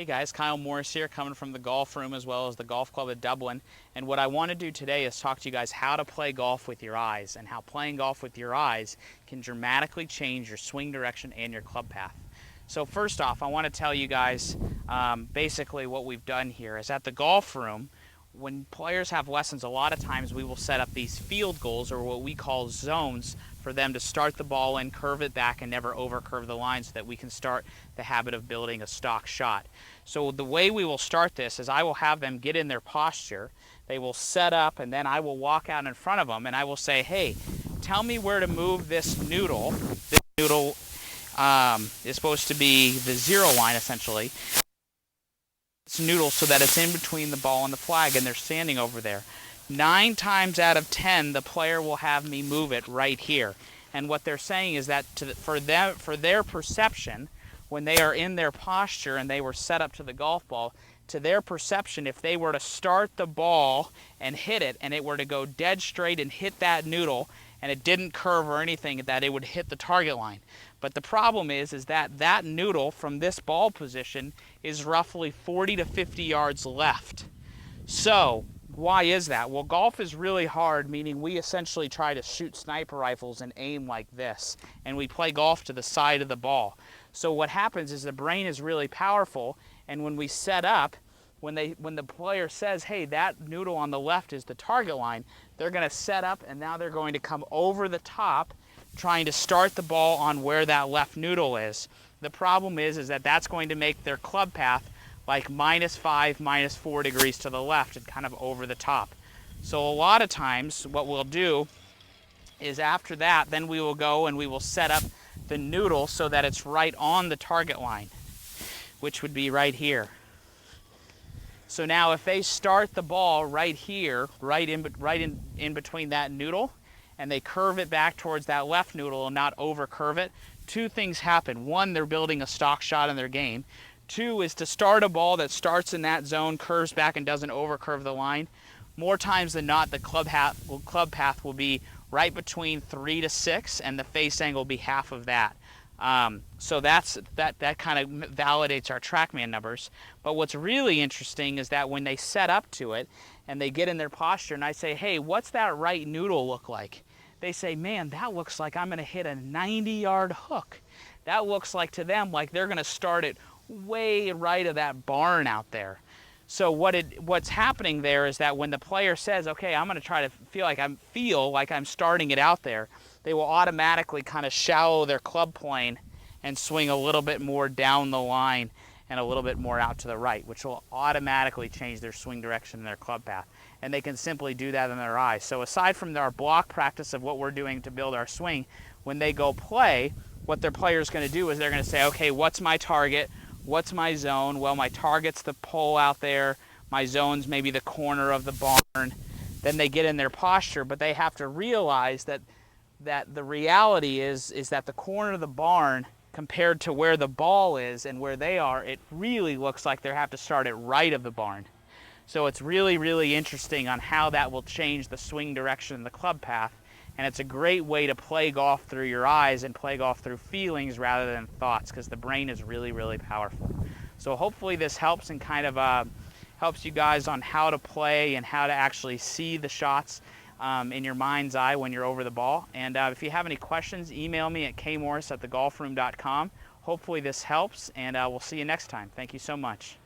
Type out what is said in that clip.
Hey guys, Kyle Morris here, coming from the Golf Room as well as the Golf Club of Dublin. And what I want to do today is talk to you guys how to play golf with your eyes and how playing golf with your eyes can dramatically change your swing direction and your club path. So first off, I want to tell you guys basically what we've done here is at the Golf Room, when players have lessons, a lot of times we will set up these field goals, or what we call zones, for them to start the ball in, curve it back, and never over curve the line so that we can start the habit of building a stock shot. So the way we will start this is I will have them get in their posture, they will set up, and then I will walk out in front of them and I will say, hey, tell me where to move this noodle. This noodle is supposed to be the zero line essentially. Noodle so that it's in between the ball and the flag, and they're standing over there. 9 times out of 10 the player will have me move it right here, and what they're saying is that for their perception, when they are in their posture and they were set up to the golf ball, to their perception, if they were to start the ball and hit it and it were to go dead straight and hit that noodle and it didn't curve or anything, that it would hit the target line. But the problem is that that noodle from this ball position is roughly 40 to 50 yards left. So why is that? Well, golf is really hard, meaning we essentially try to shoot sniper rifles and aim like this, and we play golf to the side of the ball. So what happens is the brain is really powerful, and when we set up, when the player says, hey, that noodle on the left is the target line, they're going to set up, and now they're going to come over the top trying to start the ball on where that left noodle is. The problem is that that's going to make their club path like -5, -4 degrees to the left and kind of over the top. So a lot of times what we'll do is after that, then we will go and we will set up the noodle so that it's right on the target line, which would be right here. So now if they start the ball right here, right in between that noodle, and they curve it back towards that left noodle and not over curve it, 2 things happen. 1, they're building a stock shot in their game. 2 is to start a ball that starts in that zone, curves back, and doesn't over curve the line. More times than not, the club path will be right between 3 to 6, and the face angle will be half of that. So that kind of validates our TrackMan numbers. But what's really interesting is that when they set up to it and they get in their posture and I say, hey, what's that right noodle look like? They say, man, that looks like I'm going to hit a 90-yard hook. That looks like to them like they're going to start it way right of that barn out there. So what's happening there is that when the player says, okay, I'm going to try to feel like I'm starting it out there, they will automatically kind of shallow their club plane and swing a little bit more down the line and a little bit more out to the right, which will automatically change their swing direction and their club path. And they can simply do that in their eyes. So aside from our block practice of what we're doing to build our swing, when they go play, what their player's going to do is they're going to say, okay, what's my target? What's my zone? Well, my target's the pole out there. My zone's maybe the corner of the barn. Then they get in their posture, but they have to realize that the reality is that the corner of the barn compared to where the ball is and where they are, it really looks like they have to start it right of the barn. So it's really, really interesting on how that will change the swing direction and the club path. And it's a great way to play golf through your eyes and play golf through feelings rather than thoughts, because the brain is really, really powerful. So hopefully this helps and kind of helps you guys on how to play and how to actually see the shots in your mind's eye when you're over the ball. And if you have any questions, email me at kmorris@thegolfroom.com. Hopefully this helps, and we'll see you next time. Thank you so much.